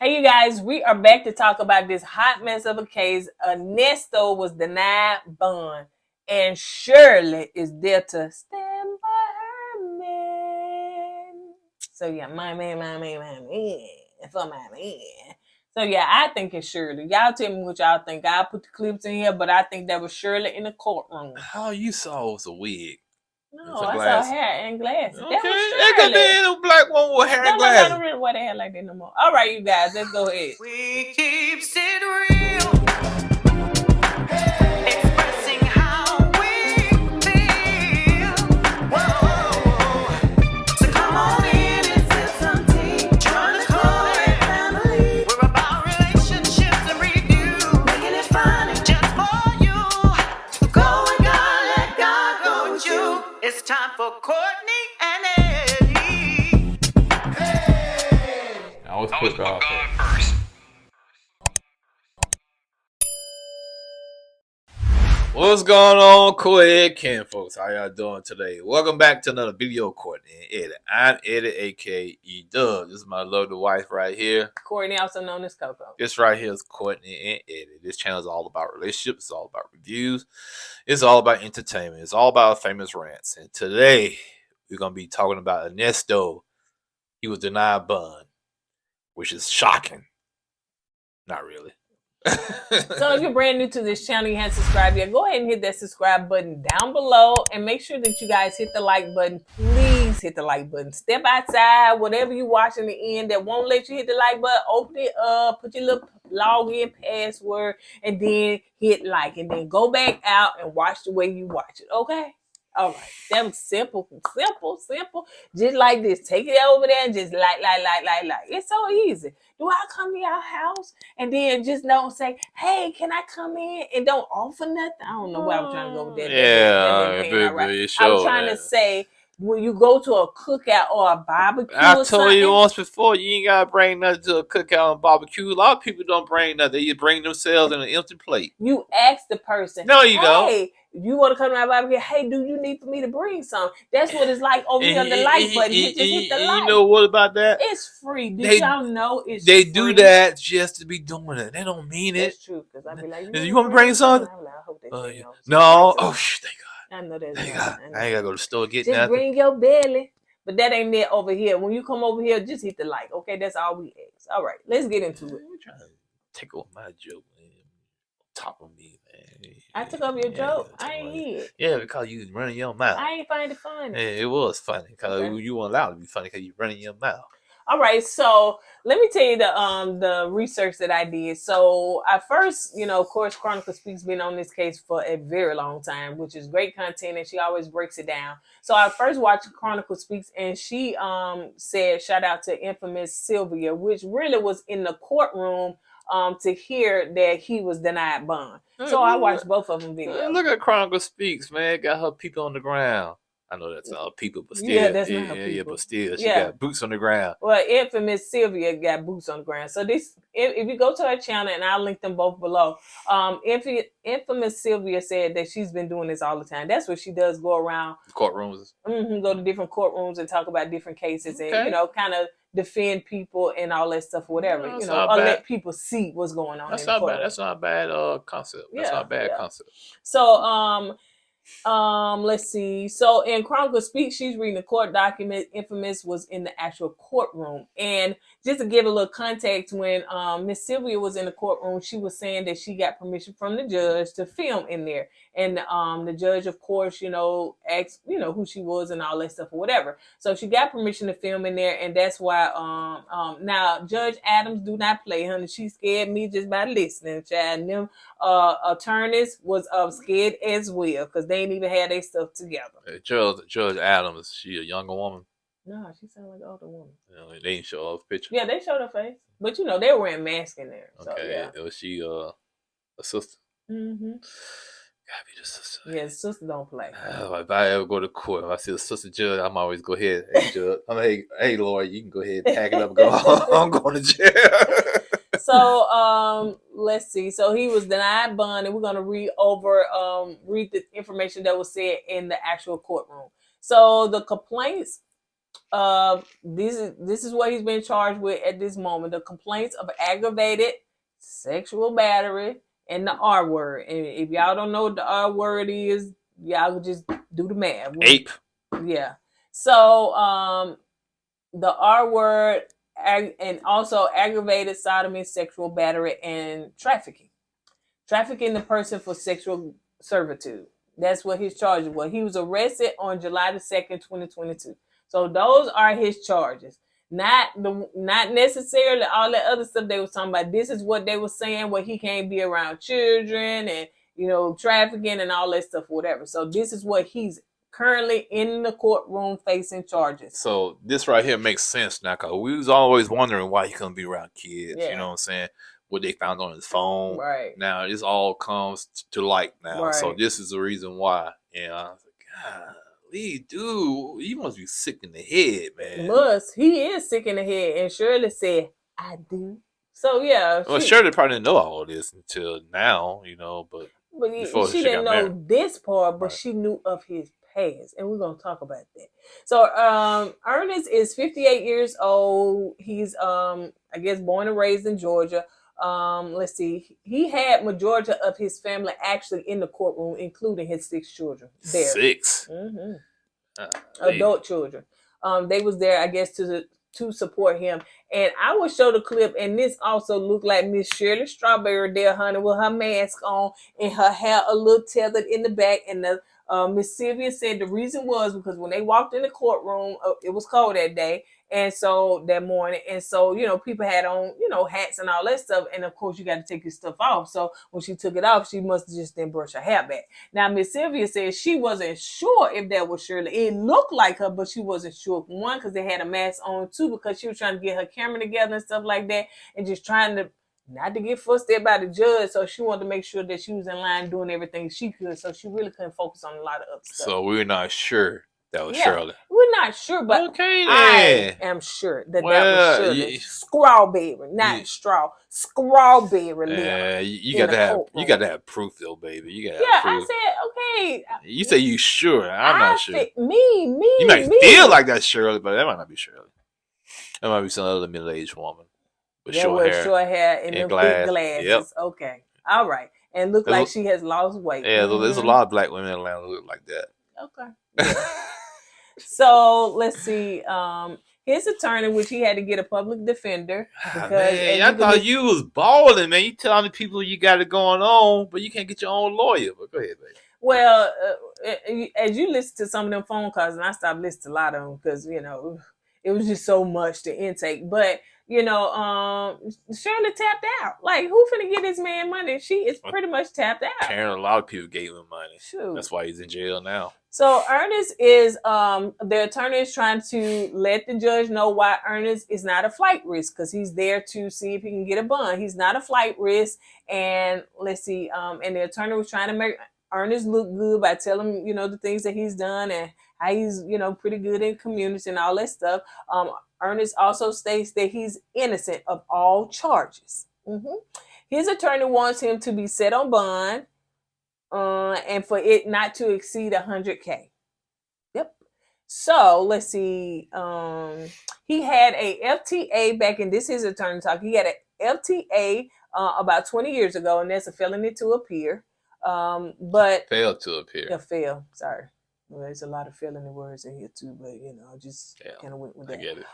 Hey, you guys, we are back to talk about this hot mess of a case. Ernesto was denied bond, and Shirley is there to stand by her man. So, yeah, my man, for my man. So, yeah, I think it's Shirley. Y'all tell me what y'all think. I'll put the clips in here, but I think that was Shirley in the courtroom. How you saw it was a wig? No, I saw hair and glasses. Okay, that was Shirley. That a black one with hair and glasses. Don't really wear the hair like that no more. All right, you guys, let's go ahead. We keep it real, expressing how we feel. Whoa. So come on in and sip some tea. Join the KoEd family. We're about relationships and review, making it fun just for you. Go and God, let God go with you. It's time for Courtney and Eddie. I always put God first. What's going on, KoEd Ken folks? How y'all doing today? Welcome back to another video, Courtney and Eddie. I'm Eddie, aka E-Dub. This is my lovely wife right here. Courtney, also known as Coco. This right here is Courtney and Eddie. This channel is all about relationships. It's all about reviews. It's all about entertainment. It's all about famous rants. And today, we're going to be talking about Ernesto. He was denied bond, which is shocking. Not really. So if you're brand new to this channel, you haven't subscribed yet, go ahead and hit that subscribe button down below and make sure that you guys hit the like button. Please hit the like button. Step outside, whatever you watch in the end that won't let you hit the like button, open it up, put your little login password, and then hit like, and then go back out and watch the way you watch it. Okay? All right, that was simple. Just like this. Take it over there and just like. It's so easy. Do I come to your house and then just don't say, hey, can I come in? And don't offer nothing? I don't know why I was trying to go with that. I was trying to say, when you go to a cookout or a barbecue, I told you once before, you ain't gotta bring nothing to a cookout and barbecue. A lot of people don't bring nothing. They bring themselves in an empty plate. You ask the person. No, you don't. Hey, you want to come to my barbecue? Hey, do you need for me to bring some? That's what it's like over here on the like button. You just hit the like. You know what about that? It's free. Do y'all know it's They free? Do that just to be doing it. They don't mean it. That's true. Because I'd be like, you want me to bring something? No. Oh, thank God. I know that's I ain't gotta go to the store get just nothing. Bring your belly. But that ain't there over here. When you come over here, just hit the like. Okay, that's all we ask. All right, let's get into it. You're trying to take off my joke, man. Top of me, man. I took off your joke. I ain't hear it. Yeah, because you was running your mouth. I ain't find it funny. Yeah, it was funny because you weren't allowed to be funny because you running your mouth. All right, so let me tell you the research that I did. So I first, of course, Chronicle Speaks been on this case for a very long time, which is great content, and she always breaks it down. So I first watched Chronicle Speaks, and she said, shout out to infamous Sylvia, which really was in the courtroom to hear that he was denied bond. So I watched both of them videos. Look at Chronicle Speaks, man. Got her people on the ground. I know that's not people, but still. Yeah, that's not her people. Yeah, but still, she got boots on the ground. Well, infamous Sylvia got boots on the ground. So this, if you go to her channel, and I'll link them both below, infamous Sylvia said that she's been doing this all the time. That's what she does, go around courtrooms. Go to different courtrooms and talk about different cases and, kind of defend people and all that stuff or whatever, or let people see what's going on. That's not bad. That's not a bad concept. That's not a bad concept. So, let's see. So in Chronicle Speak, she's reading the court document. Infamous was in the actual courtroom. And just to give a little context, when Miss Sylvia was in the courtroom, she was saying that she got permission from the judge to film in there. And the judge, of course, asked, who she was and all that stuff or whatever. So she got permission to film in there. And that's why now Judge Adams do not play, honey. She scared me just by listening, child. And them attorneys was scared as well because they ain't even had their stuff together. Judge Adams, she a younger woman? No, she sounded like an older woman. They didn't show her picture. Yeah, they showed her face, but they were wearing masks in there. Okay, so, was she a sister? Mm-hmm. Gotta be the sister. Yeah, the sister don't play. If I ever go to court, if I see a sister judge, I'm always go ahead. Hey, judge. Hey, Lord, you can go ahead and pack it up and go. I'm going to jail. So let's see. So he was denied bond, and we're gonna read the information that was said in the actual courtroom. So the complaints This is what he's been charged with at this moment: the complaints of aggravated sexual battery and the R word. And if y'all don't know what the R word is, y'all just do the math. Ape. Yeah. So the R word and also aggravated sodomy, sexual battery, and trafficking. Trafficking the person for sexual servitude. That's what his charges were. He was arrested on July the 2nd, 2022. So those are his charges. Not necessarily all that other stuff they were talking about. This is what they were saying, where he can't be around children and, trafficking and all that stuff, whatever. So this is what he's currently in the courtroom facing charges. So this right here makes sense now, because we was always wondering why he couldn't be around kids. Yeah. You know what I'm saying? What they found on his phone. Right. Now this all comes to light now. Right. So this is the reason why. And I was like, God, dude, you must be sick in the head, man. He is sick in the head. And Shirley said, I do. So yeah. Well, Shirley probably didn't know all of this until now, but she didn't know married. this part, but Right. she knew of his past, and we're gonna talk about that. So Ernest is 58 years old. He's I guess born and raised in Georgia. Let's see. He had majority of his family actually in the courtroom, including his 6 children there. 6. Mm-hmm. Hey. Adult children. They was there, I guess, to support him. And I will show the clip, and this also looked like Miss Shirley Strawberry there, honey, with her mask on and her hair a little tethered in the back. And the Miss Sylvia said the reason was because when they walked in the courtroom, it was cold that day, and so that morning, and so people had on hats and all that stuff, and of course you got to take your stuff off. So when she took it off, she must have just didn't brush her hair back. Now Miss Sylvia said she wasn't sure if that was Shirley. It looked like her, but she wasn't sure. One, because they had a mask on. Two, because she was trying to get her camera together and stuff like that, and just trying to not to get fussed at by the judge. So she wanted to make sure that she was in line doing everything she could. So she really couldn't focus on a lot of other stuff. So we're not sure that was Shirley. We're not sure, but okay, I am sure that was Shirley. Strawberry, not straw. Strawberry. Yeah, you got to have proof, though, baby. You got to have proof. I said okay. You say you sure? I'm not sure. Me. You might feel like that's Shirley, but that might not be Shirley. That might be some other middle-aged woman with short hair and them big glasses. Yep. Okay, all right, and look like she has lost weight. Yeah, there's a lot of black women in Atlanta who look like that. Okay. Yeah. So let's see. His attorney, which he had to get a public defender because man, I thought you was balling, man. You telling the people you got it going on, but you can't get your own lawyer. But go ahead, baby. Well, as you listen to some of them phone calls, and I stopped listening to a lot of them because it was just so much to intake. But Shirley tapped out. Like, who finna get this man money? She is pretty much tapped out. Apparently, a lot of people gave him money. Shoot. That's why he's in jail now. So Ernest is the attorney is trying to let the judge know why Ernest is not a flight risk, because he's there to see if he can get a bond. He's not a flight risk, and let's see. And the attorney was trying to make Ernest look good by telling him, the things that he's done and how he's, pretty good in community and all that stuff. Ernest also states that he's innocent of all charges. Mm-hmm. His attorney wants him to be set on bond, and for it not to exceed $100K. Yep. So let's see. He had a FTA back in this is attorney talk. He had an FTA about 20 years ago, and that's a felony to appear. But failed to appear. Yeah, fail. Sorry. Well, there's a lot of felony words in here too, but just kind of went with that. I get it.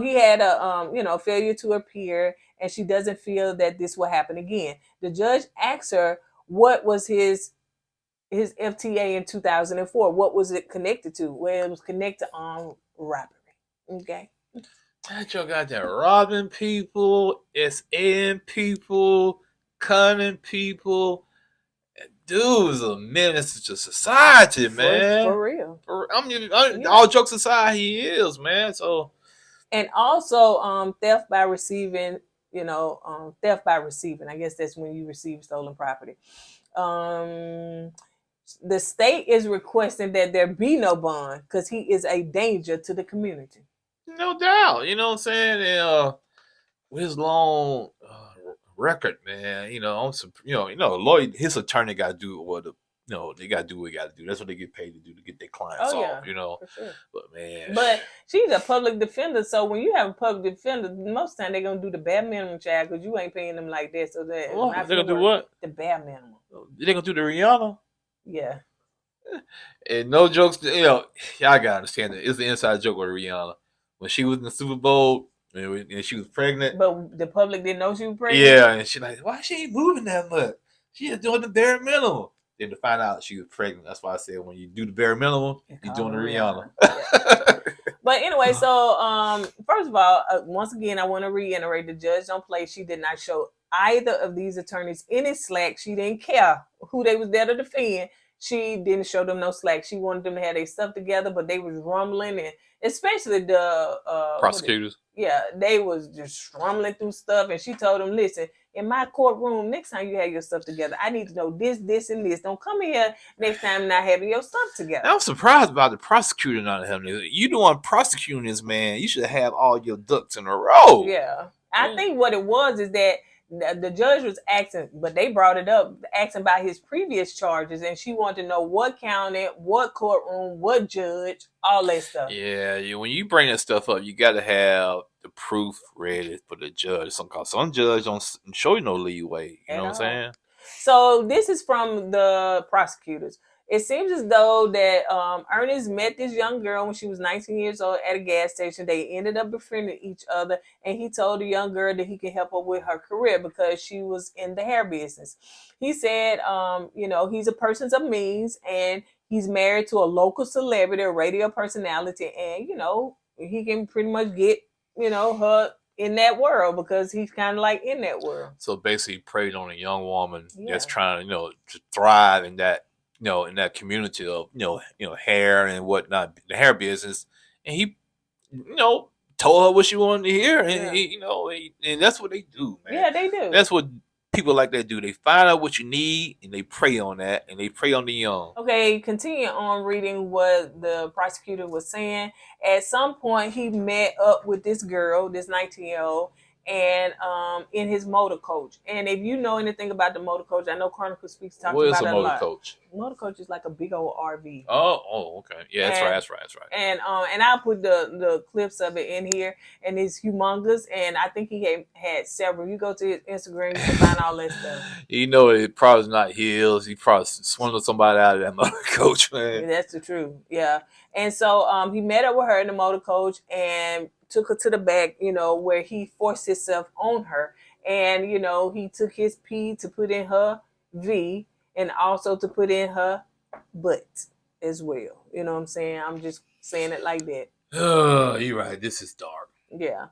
He had a failure to appear, and she doesn't feel that this will happen again. The judge asked her what was his FTA in 2004. What was it connected to? Well, it was connected to armed robbery. Okay. That your goddamn robbing people, SAing people, cunning people. Dude's a menace to society, man. For real. All jokes aside, he is, man. So, and also theft by receiving. Theft by receiving. I guess that's when you receive stolen property. The state is requesting that there be no bond because he is a danger to the community. No doubt. You know what I'm saying? And, with his long record, man, lawyer, his attorney got to do what they gotta do what they gotta do. That's what they get paid to do, to get their clients Oh yeah, off. for sure. But man, But she's a public defender, so when you have a public defender, most of the time they're gonna do the bare minimum, child, because you ain't paying them like that. So that oh, they're gonna do what? The bare minimum. They're gonna do the Rihanna. Yeah. And no jokes, y'all gotta understand that it's the inside joke with Rihanna. When she was in the Super Bowl and she was pregnant. But the public didn't know she was pregnant. Yeah, and she like, why she ain't moving that much? She is doing the bare minimum. Then to find out she was pregnant. That's why I said when you do the bare minimum, you're doing the Rihanna. Yeah. But anyway, so first of all, once again, I want to reiterate: the judge don't play. She did not show either of these attorneys any slack. She didn't care who they was there to defend. She didn't show them no slack. She wanted them to have their stuff together, but they was rumbling, and especially the prosecutors. Yeah, they was just rumbling through stuff, and she told them, "Listen, in my courtroom, next time you have your stuff together, I need to know this, this, and this. Don't come here next time not having your stuff together." I'm surprised about the prosecutor not having it. You the one prosecuting this man. You should have all your ducks in a row. Yeah, I think what it was is that the judge was asking, but they brought it up, asking about his previous charges, and she wanted to know what county, what courtroom, what judge, all that stuff. Yeah, when you bring that stuff up, you got to have the proof ready for the judge. Some judge don't show you no leeway. You know what I'm saying? So this is from the prosecutors. It seems as though that Ernest met this young girl when she was 19 years old at a gas station. They ended up befriending each other, and he told the young girl that he could help her with her career because she was in the hair business. He said, he's a person of means, and he's married to a local celebrity, a radio personality, and, he can pretty much get, her in that world because he's kind of like in that world. So basically preyed on a young woman that's trying to, to thrive in that, in that community of, hair and whatnot, the hair business. And he, told her what she wanted to hear. And, and that's what they do, man. Yeah, they do. That's what people like that do. They find out what you need and they prey on that, and they prey on the young. Okay, continue on reading what the prosecutor was saying. At some point, he met up with this girl, this 19-year-old, and in his motor coach. And if you know anything about the motor coach, I know Chronicle Speaks talks about it a lot. What is a motor coach? Motor coach is like a big old RV. Oh, okay. Yeah, that's right. And I'll put the clips of it in here, and it's humongous. And I think he had several. You go to his Instagram, you can find all that stuff. It probably not his. He probably swindled somebody out of that motor coach, man. That's the truth. Yeah. And so he met up with her in the motor coach and took her to the back, where he forced himself on her. And, he took his P to put in her V and also to put in her butt as well. You know what I'm saying? I'm just saying it like that. Oh, you're right. This is dark. Yeah.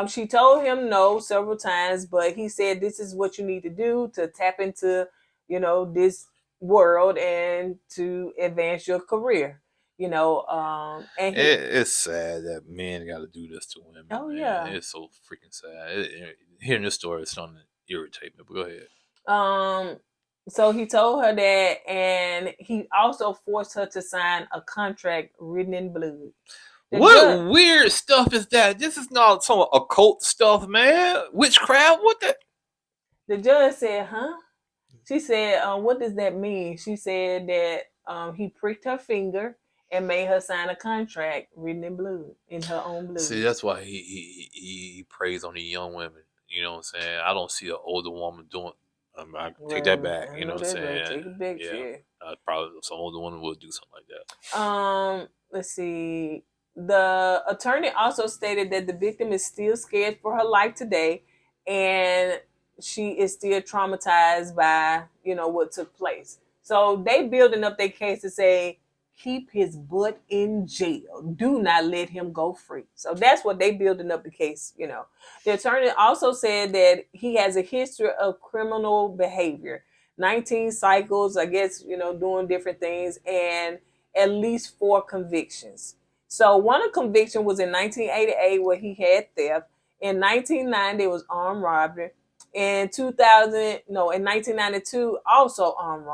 She told him no several times, but he said, this is what you need to do to tap into, this world and to advance your career. And it's sad that men got to do this to women. Oh, man. yeah. It's so freaking sad. Hearing this story is starting to irritate me, but go ahead. So he told her that, and he also forced her to sign a contract written in blood. What weird stuff is that? This is not some occult stuff, man. Witchcraft? What the? The judge said, huh? She said, what does that mean? She said that he pricked her finger and made her sign a contract written in blood, in her own blood. See, that's why he preys on the young women. You know what I'm saying? I don't see an older woman doing. I take that back. You know what I'm saying? Take it back, yeah. Probably some older woman would do something like that. Let's see. The attorney also stated that the victim is still scared for her life today, and she is still traumatized by, what took place. So they building up their case to say, keep his butt in jail. Do not let him go free. So that's what they building up the case, The attorney also said that he has a history of criminal behavior, 19 cycles, I guess, doing different things, and at least 4 convictions. So one conviction was in 1988 where he had theft. In 1990, it was armed robbery. In 1992, also armed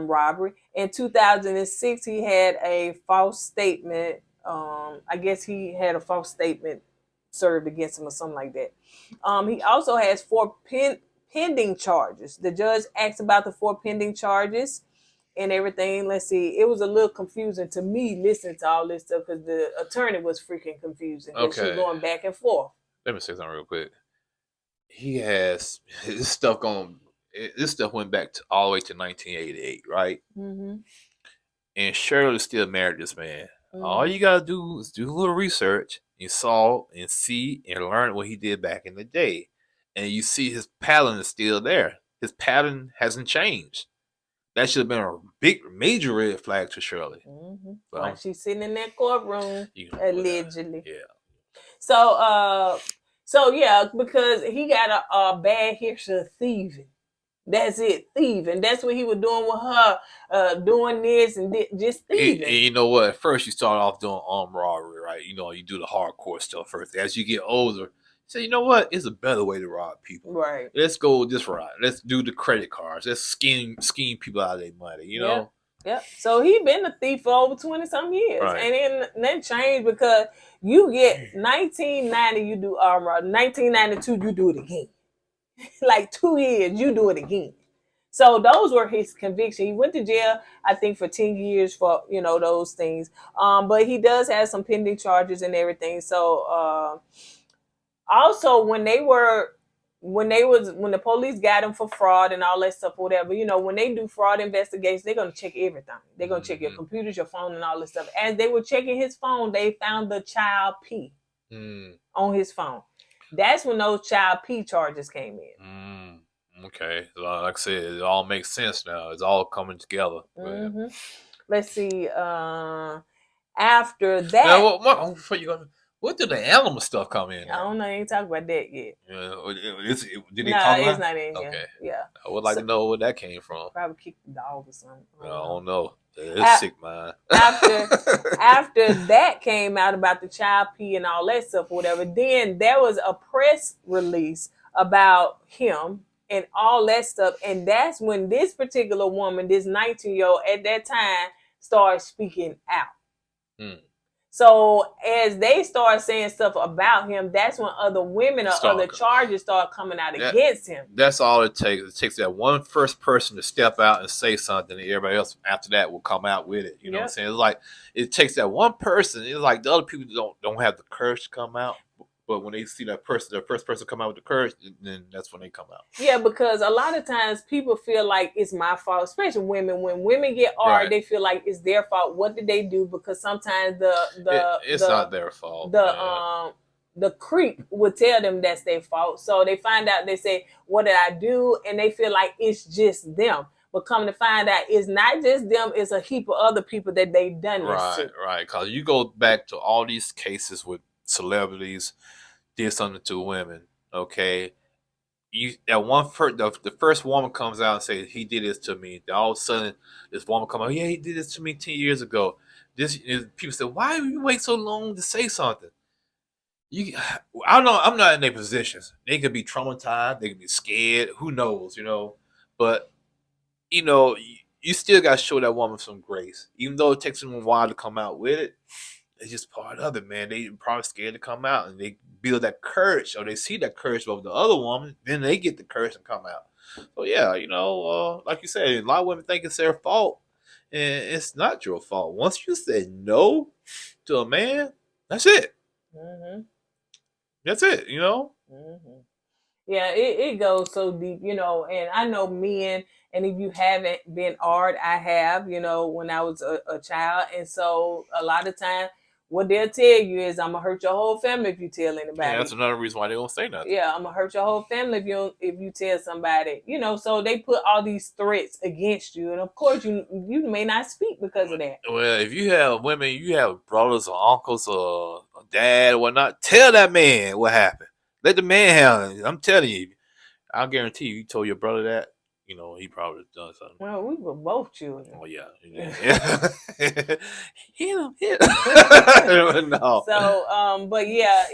robbery. In 2006, he had a false statement. I guess he had a false statement served against him or something like that. He also has 4 pending charges. The judge asked about the 4 pending charges. and everything. Let's see. It was a little confusing to me listening to all this stuff because the attorney was freaking confusing. Because she was Okay. going back and forth. Let me say something real quick. He has this stuff going. This stuff went back to all the way to 1988, right? Mm-hmm. And Shirley still married this man. Mm-hmm. All you gotta do is do a little research and saw and see and learn what he did back in the day, and you see his pattern is still there. His pattern hasn't changed. That should have been a big, major red flag to Shirley. Mm-hmm. Well, While she's sitting in that courtroom, you know, allegedly. Yeah. So yeah, because he got a bad history of thieving. That's it, thieving. That's what he was doing with her, doing this and just thieving. And you know what? At first, you start off doing armed robbery, right? You know, you do the hardcore stuff first. As you get older, you say, you know what? It's a better way to rob people. Right. Let's go this route. Let's do the credit cards. Let's scheme people out of their money. You know. Yep. So he been a thief for over 20-some years, Right. and then that changed because you get 1990, you do armed robbery. 1992, you do it again. Like 2 years, you do it again. So those were his convictions. He went to jail, I think, for 10 years for, those things. But he does have some pending charges and everything. So also when the police got him for fraud and all that stuff, whatever, when they do fraud investigations, they're going to check everything. They're going to check your computers, your phone, and all this stuff. As they were checking his phone, they found the child P on his phone. That's when those child P charges came in. Okay. Like I said, it all makes sense now. It's all coming together. Mm-hmm. Let's see. After that... Now, before you go, what did the animal stuff come in? I don't know. I ain't talking about that yet. Did he talk about it? It's not in here. Okay. Yeah. I would like to know where that came from. Probably kicked the dog or something. I don't know. It's sick, man. After that came out about the child P and all that stuff, whatever, then there was a press release about him and all that stuff. And that's when this particular woman, this 19-year-old at that time, started speaking out. So as they start saying stuff about him, that's when other women or other charges start coming out against him. That's all it takes. It takes that one first person to step out and say something, and everybody else after that will come out with it. You know what I'm saying? It's like it takes that one person. It's like the other people don't have the courage to come out. But when they see that person, the first person come out with the courage, then that's when they come out. Yeah, because a lot of times people feel like it's my fault, especially women. When women get hard, they feel like it's their fault. What did they do? Because sometimes it's not their fault. The creep would tell them that's their fault. So they find out, they say, what did I do? And they feel like it's just them. But come to find out, it's not just them, it's a heap of other people that they done this to. Right. Because you go back to all these cases with celebrities did something to women, okay? The first woman comes out and says, he did this to me. Then all of a sudden, this woman comes out, yeah, he did this to me 10 years ago. People say, why do you wait so long to say something? I don't know. I'm not in their positions. They could be traumatized. They could be scared. Who knows, But, you still got to show that woman some grace. Even though it takes them a while to come out with it, it's just part of it, man. They probably scared to come out, and they build that courage, or they see that courage of the other woman, then they get the courage to come out. So yeah, like you said, a lot of women think it's their fault, and it's not your fault. Once you say no to a man, that's it. That's it. Yeah, it goes so deep, and I know men, and if you haven't been hard, I have, when I was a child, and so a lot of times what they'll tell you is, I'm gonna hurt your whole family if you tell anybody. Yeah, that's another reason why they don't say nothing. Yeah, I'm gonna hurt your whole family if you tell somebody. So they put all these threats against you, and of course you may not speak because of that. Well, if you have women, you have brothers or uncles or dad or whatnot, tell that man what happened. Let the man handle it. I'm telling you, I'll guarantee you told your brother that, he probably done something. Well, we were both children. Oh, yeah. Hit him. No. So, but yeah,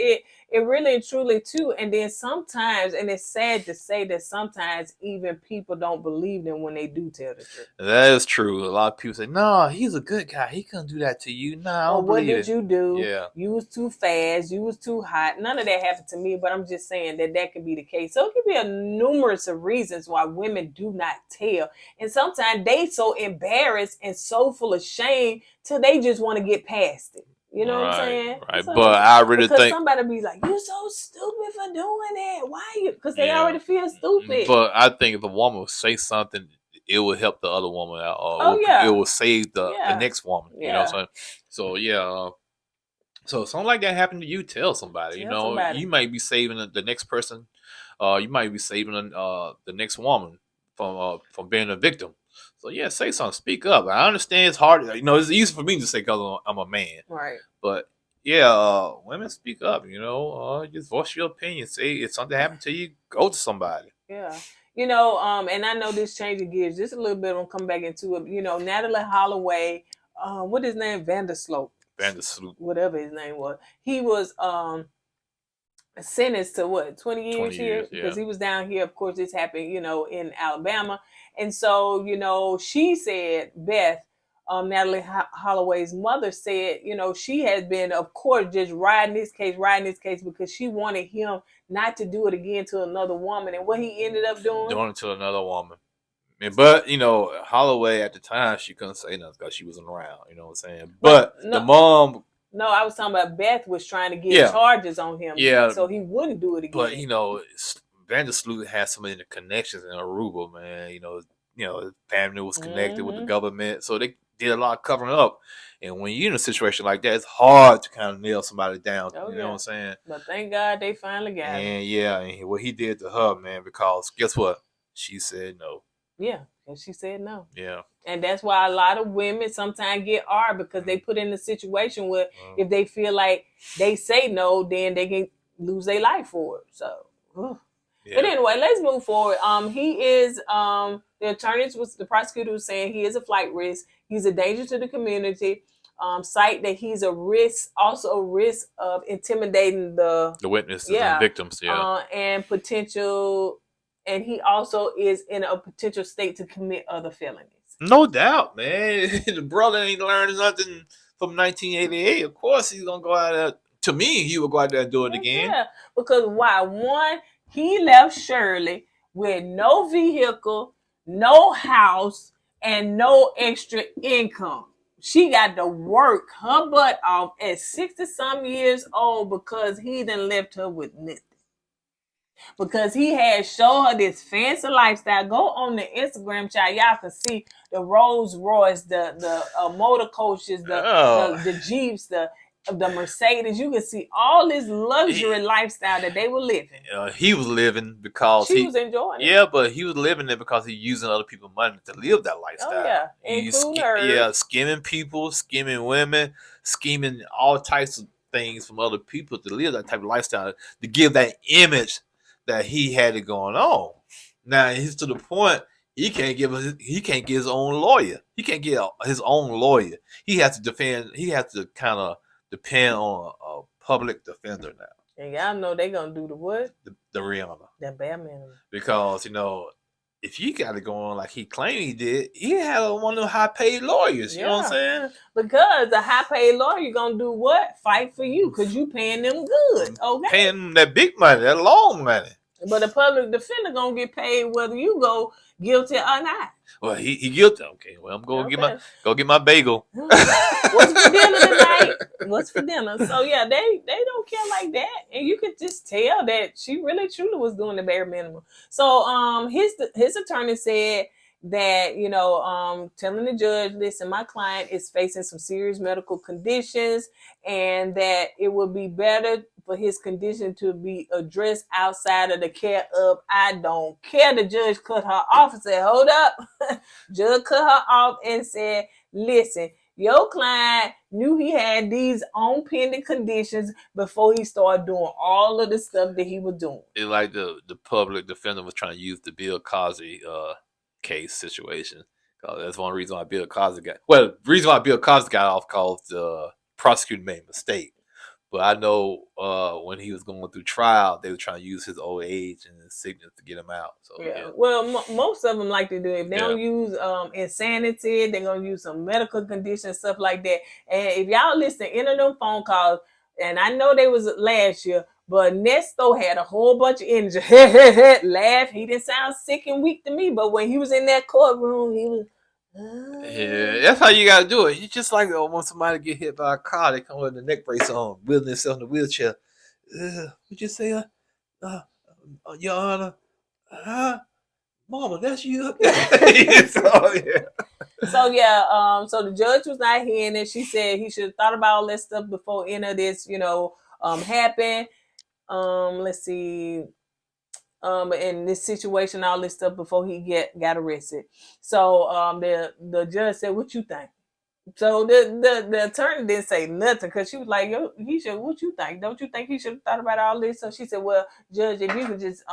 It really and truly too. And then sometimes, and it's sad to say that sometimes even people don't believe them when they do tell the truth. That is true. A lot of people say, "No, he's a good guy. He couldn't do that to you." No, I Or don't what believe did it. you do? Yeah. You was too fast. You was too hot. None of that happened to me, but I'm just saying that could be the case. So it could be a numerous of reasons why women do not tell. And sometimes they so embarrassed and so full of shame till they just want to get past it. You know what I'm saying? Right. So, But I really because think, somebody be like, "You so stupid for doing that. Why you?" Because they Yeah. already feel stupid. but I think if a woman would say something, it will help the other woman out. Or Oh, yeah. it will save the Yeah. next woman. You know what I'm saying? So yeah. So if something like that happened to you, tell somebody. You Tell know, somebody. you might be saving the next person. You might be saving the next woman from being a victim. So yeah, say something. Speak up. I understand it's hard. You know, it's easy for me to say because I'm a man. Right. But yeah, women speak up. You know, just voice your opinion. Say if something happened to you, go to somebody. Yeah. You know, and I know this changing gears just a little bit. I'll come back into it. You know, Natalie Holloway, what his name? Vandersloot. Vandersloot. Whatever his name was. He was sentenced to what, 20 years 20 here? years, yeah. Because he was down here. Of course, this happened, you know, in Alabama. And so, you know, she said, Beth, Natalie Holloway's mother said, you know, she has been, of course, just riding this case because she wanted him not to do it again to another woman. And what he ended up doing it to another woman. But, you know, Holloway at the time, she couldn't say nothing because she wasn't around. You know what I'm saying? But no, the mom. No, I was talking about Beth was trying to get charges on him. Yeah. So he wouldn't do it again. But, you know, Vandersloot had so many connections in Aruba, man. You know, his family was connected with the government. So they did a lot of covering up. And when you're in a situation like that, it's hard to kind of nail somebody down. You know what I'm saying? But thank God they finally got him. And yeah, and what he did to her, man, because guess what? She said no. Yeah, and she said no. Yeah. And that's why a lot of women sometimes get hard because they put in a situation where if they feel like they say no, then they can lose their life for it. So, yeah. But anyway, let's move forward. He is the prosecutor was saying he is a flight risk. He's a danger to the community. Cite that he's a risk of intimidating the witnesses and victims. Yeah, and potential. And he also is in a potential state to commit other felonies. No doubt, man. The brother ain't learned nothing from 1988. Of course, he's gonna go out there. To me, he will go out there and do it again. Yeah, because why? One, he left Shirley with no vehicle, no house, and no extra income. She got to work her butt off at 60-some years old because he done left her with nothing. Because he had showed her this fancy lifestyle. Go on the Instagram, child. Y'all can see the Rolls Royce, the motor coaches, the Jeeps, the Mercedes. You can see all this luxury lifestyle that they were living. He was living because she was enjoying it. Yeah, but he was living it because he's using other people's money to live that lifestyle. Oh, yeah. Including her. Yeah, skimming people, skimming women, scheming all types of things from other people to live that type of lifestyle, to give that image that he had it going on. Now he's to the point he can't get his own lawyer. He can't get his own lawyer. He has to defend. He has to kind of depend on a public defender now. And y'all know they gonna do the what? The Rihanna. That bare minimum. Because if you got it going on like he claimed he did, he had one of them high paid lawyers. You know what I'm saying? Because the high paid lawyer gonna do what? Fight for you because you paying them good. Okay. Paying them that big money, that long money. But the public defender gonna get paid whether you go guilty or not. Well, he guilty. Okay. Well, I'm going to get my bagel. What's for dinner tonight? What's for dinner? So yeah, they don't care like that, and you could just tell that she really truly was doing the bare minimum. So his attorney said that telling the judge, listen, my client is facing some serious medical conditions, and that it would be better for his condition to be addressed outside of the care of I don't care. The judge cut her off and said, hold up. Judge cut her off and said, listen, your client knew he had these on pending conditions before he started doing all of the stuff that he was doing. It's like the public defender was trying to use the Bill Cosby case situation. That's one reason why Bill Cosby got off because the prosecutor made a mistake. But I know when he was going through trial, they were trying to use his old age and his sickness to get him out. So Yeah. Well, most of them like to do it. If they Yeah. don't use insanity, they're gonna use some medical conditions, stuff like that. And if y'all listen to any of them phone calls, and I know they was last year, but Ernesto had a whole bunch of energy, laugh. He didn't sound sick and weak to me, but when he was in that courtroom, he was. Yeah, that's how you gotta do it. You just like when somebody get hit by a car, they come with the neck brace on, wheeling themselves in the wheelchair. Would you say, Your Honor, Mama, that's you. So, yeah. So the judge was not hearing it. She said he should have thought about all that stuff before any of this, happened. Let's see. In this situation, all this stuff before he got arrested. So the judge said, "What you think?" So the attorney didn't say nothing because she was like, "Yo, he should. What you think? Don't you think he should have thought about all this?" So she said, "Well, Judge, if you could just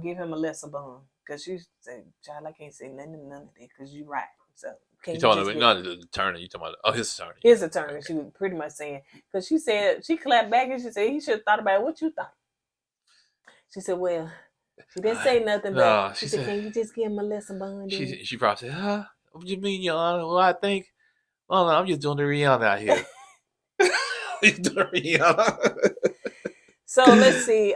give him a lesser bond," because she said, "Child, I can't say none of that because you're right." So You talking about not the attorney? You talking about his attorney? His attorney. She was pretty much saying because she said she clapped back and she said he should have thought about it. What you think? She said, "Well." She didn't say nothing, but she said, "Can you just give him a lesson bond?" She probably said, what do you mean, Your Honor? Well, I think, no, I'm just doing the Rihanna out here. He's doing Rihanna. So let's see.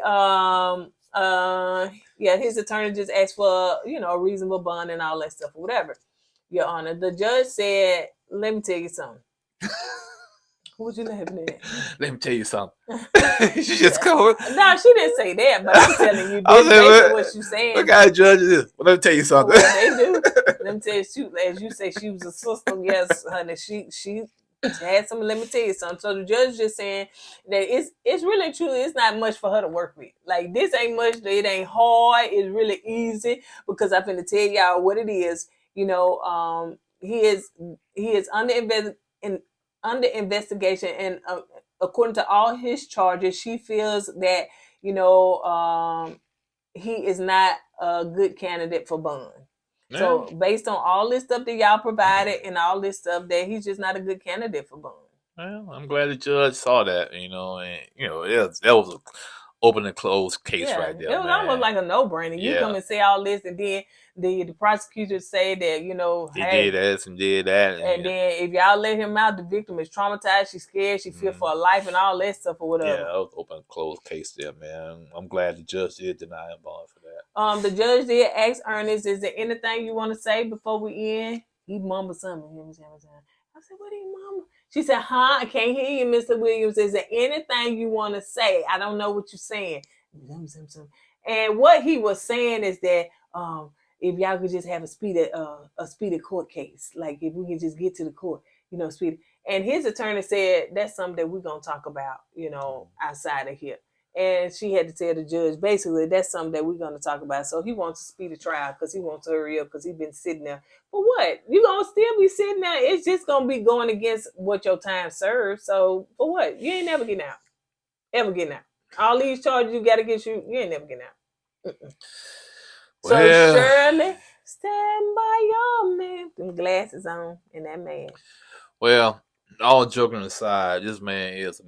His attorney just asked for, a reasonable bond and all that stuff or whatever. Your Honor, the judge said, "Let me tell you something." What you laughing at? Let me tell you something. She just covered. No, she didn't say that, but I'm telling you, basically what she's saying. What kind of judge is this? Well, let me tell you something. Well, they do. Let me tell you, as you say, she was a sister. Yes, honey, she had some. Let me tell you something. So the judge just saying that it's really truly it's not much for her to work with. Like this ain't much. It ain't hard. It's really easy because I'm finna tell y'all what it is. He is under investigation, and according to all his charges, she feels that he is not a good candidate for bond. Yeah. So based on all this stuff that y'all provided and all this stuff, that he's just not a good candidate for bond. Well, I'm glad the judge saw that, and that was an open and closed case right there. It was almost like a no-brainer. You come and say all this, and then the prosecutors say that, he did this and did that. And then if y'all let him out, the victim is traumatized, she's scared, she fears for her life and all that stuff or whatever. Yeah, that was open and closed case there, man. I'm glad the judge did deny him bond for that. The judge did ask Ernest, "Is there anything you want to say before we end?" He mumbled something. I said, "What do you mumble?" She said, "I can't hear you, Mr. Williams. Is there anything you want to say? I don't know what you're saying." And what he was saying is that if y'all could just have a speedy court case, like if we can just get to the court, speedy. And his attorney said that's something that we're gonna talk about, outside of here. And she had to tell the judge, basically, that's something that we're going to talk about. So he wants to speed the trial because he wants to hurry up because he's been sitting there. For what? You're going to still be sitting there. It's just going to be going against what your time serves. So for what? You ain't never getting out. Ever getting out. All these charges you got to get you ain't never getting out. So Shirley, stand by your man. Them glasses on and that man. Well, all joking aside, this man is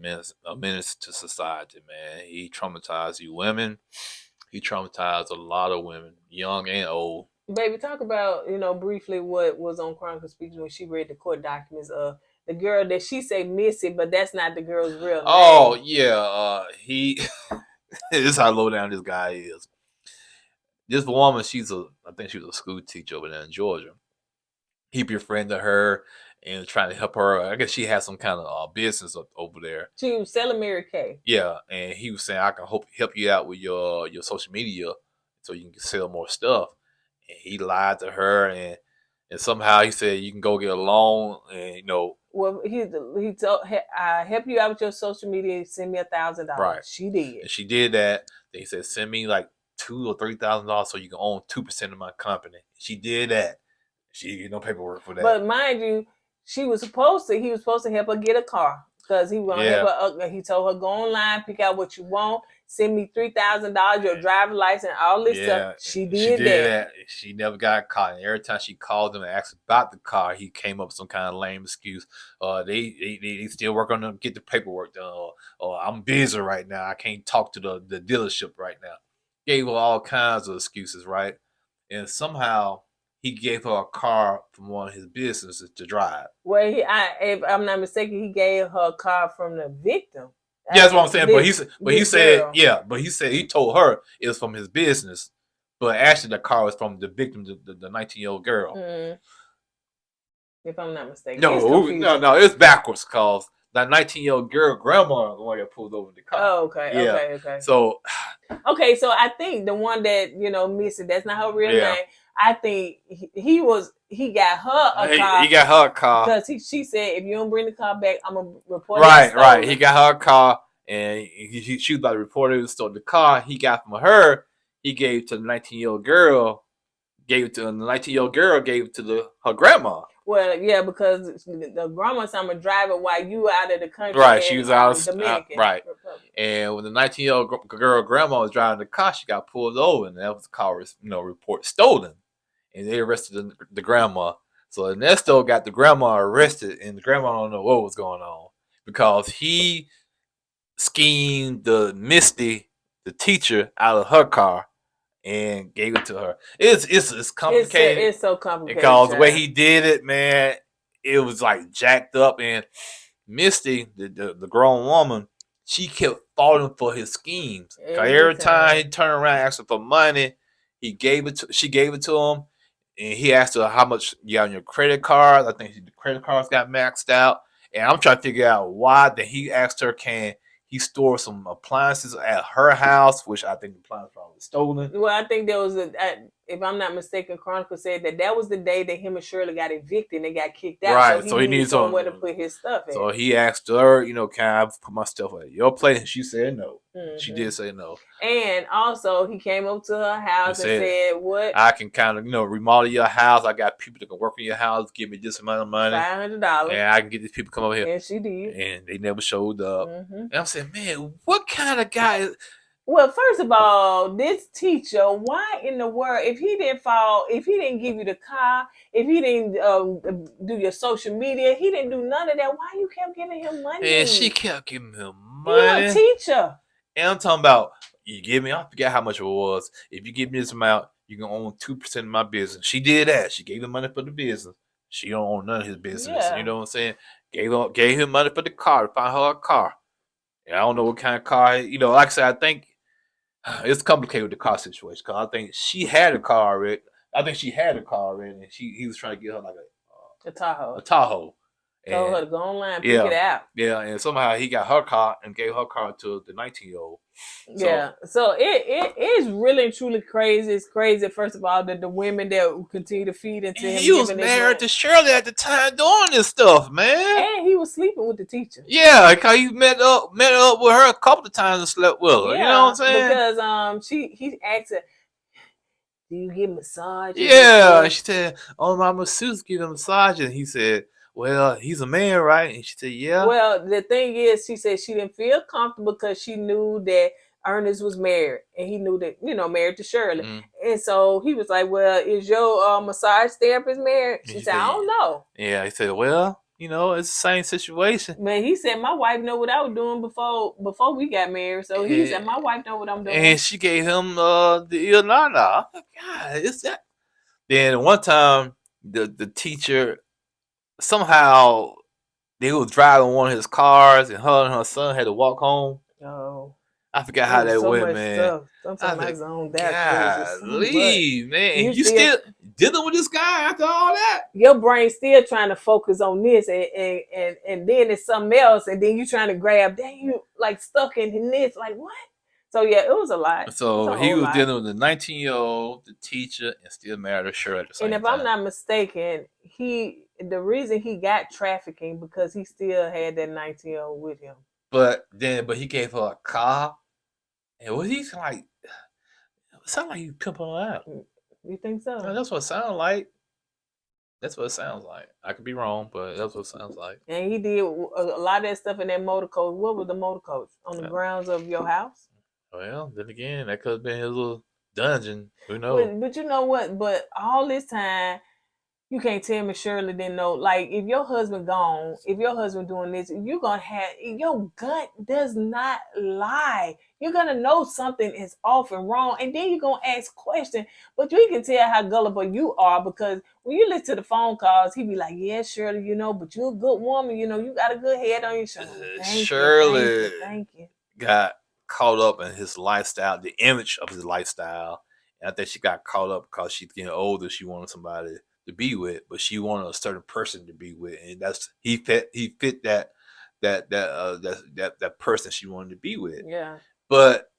a menace to society, man. He traumatized you women. He traumatized a lot of women, young and old. Baby, talk about, briefly what was on Chronicle Speaks when she read the court documents of the girl that she say missing, but that's not the girl's real name. Oh, yeah. This is how low down this guy is. This woman, I think she was a school teacher over there in Georgia. He befriended her and trying to help her. I guess she had some kind of business over there. She was selling Mary Kay. Yeah, and he was saying, "I can help you out with your social media so you can sell more stuff." And he lied to her, and somehow he said, "You can go get a loan," and Well, he told, "I help you out with your social media. Send me $1,000." Right. She did. And she did that. Then he said, "Send me like $2,000 or $3,000 so you can own 2% of my company." She did that. She didn't get no paperwork for that. But mind you, he was supposed to help her get a car. because he won't have her. He told her, go online, pick out what you want, send me $3,000, your driver's license, all this stuff. She did that. She never got caught. And every time she called him and asked about the car, he came up with some kind of lame excuse. They still work on them, get the paperwork done. Or I'm busy right now. I can't talk to the dealership right now. Gave her all kinds of excuses, right? And somehow he gave her a car from one of his businesses to drive. Well, if I'm not mistaken, he gave her a car from the victim. Yeah, that's what I'm saying. But he said he told her it was from his business, but actually the car was from the victim, the 19-year-old girl. Mm-hmm. If I'm not mistaken. No, it's backwards because that 19-year-old girl grandma is the one that pulled over the car. Oh, okay. So I think the one that missing, that's not her real name. I think he got her a car. He got her a car because she said, if you don't bring the car back, I'm gonna report it. Right. He got her a car, and she was about to report it. So the car he got from her, he gave to the 19-year-old girl. Gave it to the 19-year-old girl. Gave it to her grandma. Well, yeah, because the grandma said, I'm gonna drive it while you out of the country. Right, she was out of Dominican. Right. And when the 19-year-old girl grandma was driving the car, she got pulled over, and that was the car was report stolen. And they arrested the grandma. So Ernesto got the grandma arrested, and the grandma don't know what was going on because he schemed the Misty, the teacher, out of her car and gave it to her. It's complicated. It's so complicated because the way he did it, man, it was like jacked up. And Misty, the grown woman, she kept falling for his schemes. Every time he turned around asking for money, she gave it to him. And he asked her how much you got on your credit card. I think the credit cards got maxed out. And I'm trying to figure out why. Then he asked her, can he store some appliances at her house, which I think the appliances probably stolen. Well, I think there was if I'm not mistaken, Chronicle said that was the day that him and Shirley got evicted and they got kicked out. Right. So he needs somewhere to put his stuff in. So he asked her, can I put my stuff at your place? And she said no. Mm-hmm. She did say no. And also he came up to her house and said, what? I can kind of, remodel your house. I got people that can work in your house, give me this amount of money. $500. And I can get these people to come over here. And she did. And they never showed up. Mm-hmm. And I'm saying, man, what kind of guy is... Well, first of all, this teacher, why in the world, if he didn't give you the car, if he didn't do your social media, he didn't do none of that, why you kept giving him money? And she kept giving him money. You're a teacher. And I'm talking about, you give me, I forget how much it was. If you give me this amount, you can own 2% of my business. She did that. She gave him money for the business. She don't own none of his business. Yeah. You know what I'm saying? Gave him money for the car, to find her a car. And I don't know what kind of car, like I said, I think it's complicated with the car situation because I think she had a car already. And he was trying to get her like a Tahoe. A Tahoe. Told her to go online, pick it out. Yeah, and somehow he got her car and gave her car to the 19-year-old. So it is really truly crazy. It's crazy, first of all, that the women that continue to feed into him. He was married to Shirley at the time doing this stuff, man. And he was sleeping with the teacher. Yeah, because he met up with her a couple of times and slept with her. Yeah, you know what I'm saying? Because he asked her, do you get massages? Yeah, she said, oh, my masseuse give him a massage. And he said, well, he's a man, right? And she said, yeah. Well, the thing is, she said she didn't feel comfortable because she knew that Ernest was married. And he knew that, married to Shirley. Mm. And so he was like, well, is your massage therapist married? She said, I don't know. Yeah, he said, well, it's the same situation. Man, he said, my wife know what I was doing before we got married. So he said, my wife know what I'm doing. And she gave him the Il Nana. God, it's that. Then one time, the teacher... Somehow they was driving one of his cars and her son had to walk home. Oh. I forgot how that went, man. Sometimes I zoned that. Golly, man. And you still dealing with this guy after all that? Your brain's still trying to focus on this and then it's something else and then you trying to grab, then you like stuck in this, like what? So yeah, it was a lot. So he was dealing with the 19-year-old, the teacher, and still married to Shirley at the same time. And if I'm not mistaken, the reason he got trafficking because he still had that 19-year-old with him. But he gave her a car, and was he like? It sounded like he pimping her out. You think so? That's what it sounded like. That's what it sounds like. I could be wrong, but that's what it sounds like. And he did a lot of that stuff in that motor coach. What was the motor coach? On the grounds of your house? Well, then again, that could have been his little dungeon. Who knows? But you know what? But all this time, you can't tell me Shirley didn't know. Like, if your husband gone, if your husband doing this, you're going to have, your gut does not lie. You're going to know something is off and wrong. And then you're going to ask questions. But you can tell how gullible you are, because when you listen to the phone calls, he be like, yeah, Shirley, you know, but you're a good woman. You know, you got a good head on your shoulders. Shirley Thank you. got caught up in his lifestyle, the image of his lifestyle. And I think she got caught up because she's getting older. She wanted somebody to be with, but she wanted a certain person to be with, and he fit that person she wanted to be with. Yeah. But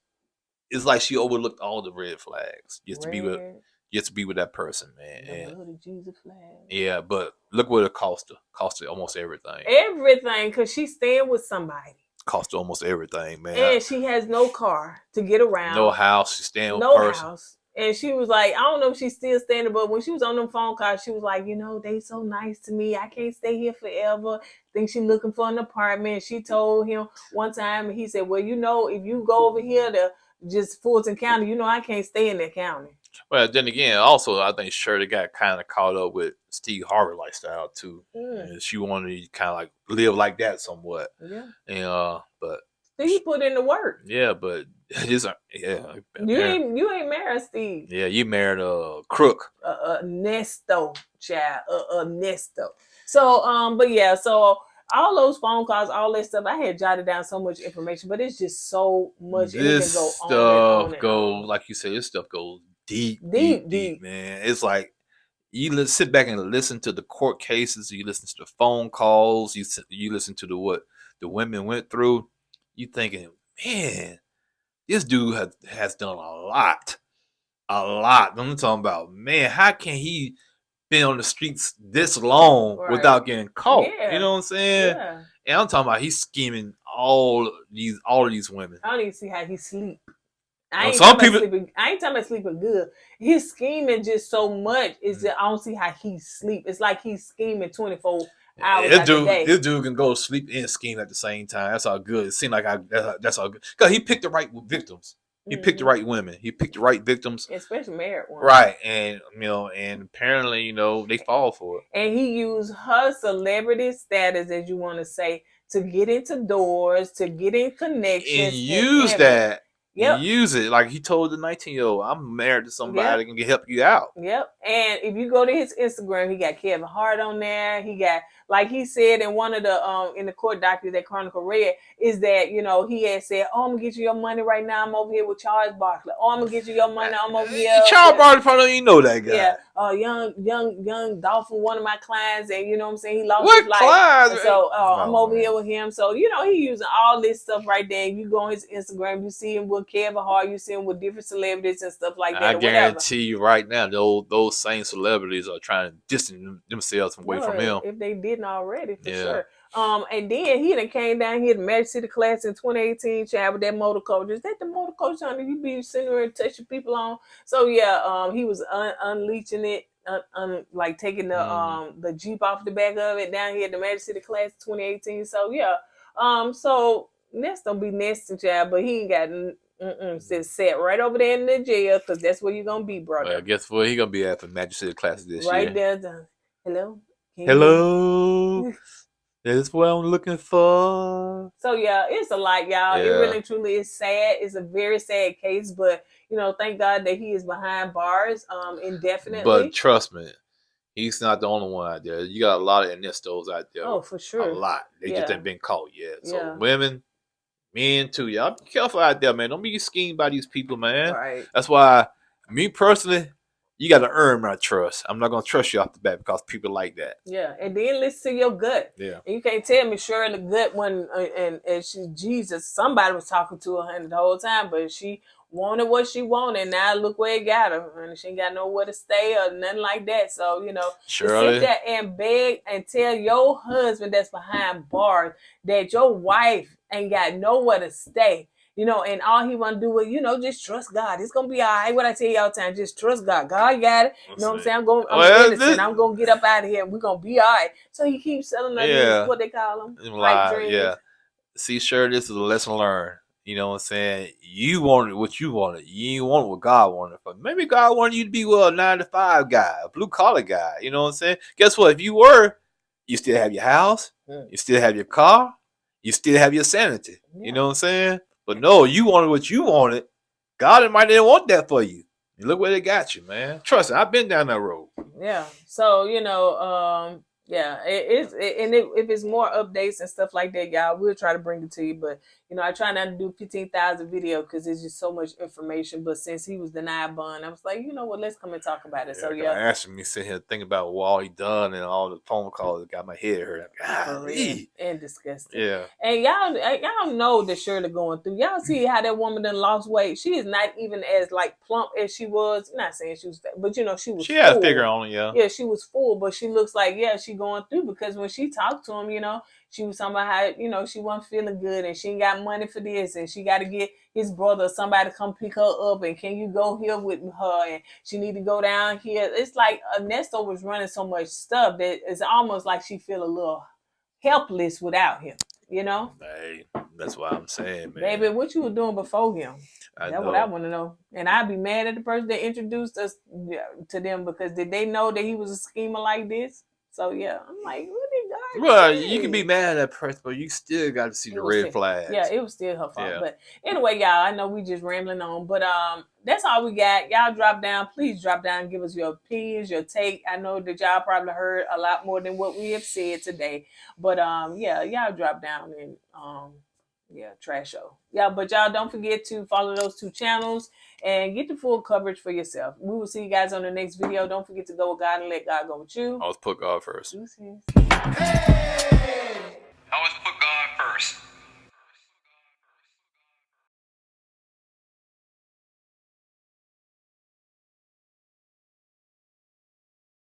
it's like she overlooked all the red flags just to be with that person, man. The blood of Jesus flag. Yeah, but look what it cost her. Cost her almost everything. Everything, because she's staying with somebody. Cost her almost everything, man. And she has no car to get around. No house. She's staying with no person. House. And she was like, I don't know if she's still standing, but when she was on them phone calls, she was like, you know, they so nice to me. I can't stay here forever. Think she's looking for an apartment. She told him one time, and he said, well, you know, if you go over here to just Fulton County, you know, I can't stay in that county. Well, then again, also, I think Shirley got kind of caught up with Steve Harvey lifestyle, too. And she wanted to kind of like live like that somewhat. Yeah. And, but. So you put in the work. Yeah, but just, yeah. You ain't married Steve. Yeah, you married a crook. Ernesto, child. Ernesto. So, but yeah, so all those phone calls, all that stuff, I had jotted down so much information, but it's just so much. This and it can go stuff goes, like you said, this stuff goes deep, man. It's like you sit back and listen to the court cases, you listen to the phone calls, you listen to what the women went through. You thinking, man, this dude has done a lot. I'm talking about, man, how can he been on the streets this long without getting caught? Yeah. You know what I'm saying? Yeah. And I'm talking about he's scheming all of these women. I don't even see how he sleep. I ain't talking about sleeping good. He's scheming just so much. I don't see how he sleep. It's like he's scheming 24 hours a day. This dude can go to sleep and scheme at the same time. That's all good. It seems like that's all good. Because he picked the right victims. He picked the right women. He picked the right victims. Especially married ones. Right. And, and apparently, they fall for it. And he used her celebrity status, as you want to say, to get into doors, to get in connections. And use that. Yep. Use it. Like he told the 19-year-old, I'm married to somebody that can help you out. Yep. And if you go to his Instagram, he got Kevin Hart on there. He got, like he said in one of the in the court documents that Chronicle read, is that, he had said, oh, I'm gonna get you your money right now. I'm over here with Charles Barkley. Oh, I'm gonna get you your money. I'm over here. Charles Barkley probably don't even know that guy. Yeah. Young Dolphin, one of my clients, and you know what I'm saying? He lost his life. Clients? So I'm over here with him. So, he using all this stuff right there. You go on his Instagram, you see him with Kevin Hart, you see him with different celebrities and stuff like that. I guarantee you right now, those same celebrities are trying to distance themselves away from him. If they didn't already, for sure. And then he done came down here to Magic City Class in 2018, child, with that motor coach. Is that the motor coach on you be sitting there and touching people on? So he was unleashing it, like taking the Jeep off the back of it down here at the Magic City Class 2018. So so next don't be nesting, child, but he ain't got set right over there in the jail, because that's where you're gonna be, brother. Well, guess what? He gonna be at for Magic City Classes this year. Right there. Hello. Hello. That's what I'm looking for. So it's a lot, y'all. It really truly is sad. It's a very sad case, but thank God that he is behind bars indefinitely. But trust me, he's not the only one out there. You got a lot of Ernestos out there. Oh, for sure. A lot. They just ain't been caught yet. So women, men too, y'all be careful out there, man. Don't be schemed by these people, man. Right. That's why, me personally, you got to earn my trust. I'm not going to trust you off the bat because people like that. Yeah, and then listen to your gut. Yeah. And you can't tell me Shirley gut when and she, Jesus, somebody was talking to her the whole time, but she wanted what she wanted. Now look where it got her, and she ain't got nowhere to stay or nothing like that. So Shirley, sit there and beg and tell your husband that's behind bars that your wife ain't got nowhere to stay. you know, and all he want to do is, you know, just trust God. It's gonna be all right. What I tell you all the time, just trust God. God got it. You know what I'm saying? I'm innocent. I'm gonna get up out of here. We're gonna be all right. So he keeps selling us these, what they call them, pipe dreams. Yeah. See, sure, this is a lesson learned. You know what I'm saying? You wanted what you wanted. You didn't want what God wanted. But maybe God wanted you to be, well, a 9-to-5 guy, a blue-collar guy. You know what I'm saying? Guess what? If you were, you still have your house. You still have your car. You still have your sanity. You know what I'm saying? But no, you wanted what you wanted. God might didn't want that for you. And look where they got you, man. Trust me, I've been down that road. Yeah. So, you know, if it's more updates and stuff like that, y'all, we'll try to bring it to you. But, you know, I try not to do 15,000 video because it's just so much information. But since he was denied bond, I was like, you know what, let's come and talk about it. So, asking me, sitting here thinking about what all he done and all the phone calls that got my head hurt. Golly. And disgusting. Yeah. And y'all know that Shirley going through. Y'all see how that woman done lost weight. She is not even as like plump as she was. I'm not saying she was fat, but you know, she was She had a figure on it, yeah. Yeah, she was full, but she looks like, she going through because when she talked to him, you know, she was talking about how, you know, she wasn't feeling good and she ain't got money for this and she got to get his brother or somebody to come pick her up and can you go here with her and she need to go down here. It's like Ernesto was running so much stuff that it's almost like she feel a little helpless without him, you know? Hey, that's what I'm saying, man. Baby, what you were doing before him? That's what I want to know. And I'd be mad at the person that introduced us to them because did they know that he was a schemer like this? So, yeah, I'm like, what did God Well, say? you can be mad at that person, but you still got to see the red flags. Yeah, it was still her fault. Yeah. But anyway, y'all, I know we just rambling on. But that's all we got. Y'all drop down. Please drop down and give us your opinions, your take. I know that y'all probably heard a lot more than what we have said today. But, y'all drop down and, trash show. Yeah, but y'all don't forget to follow those 2 channels and get the full coverage for yourself. We will see you guys on the next video. Don't forget to go with God and let God go with you. Let's put God first. Hey!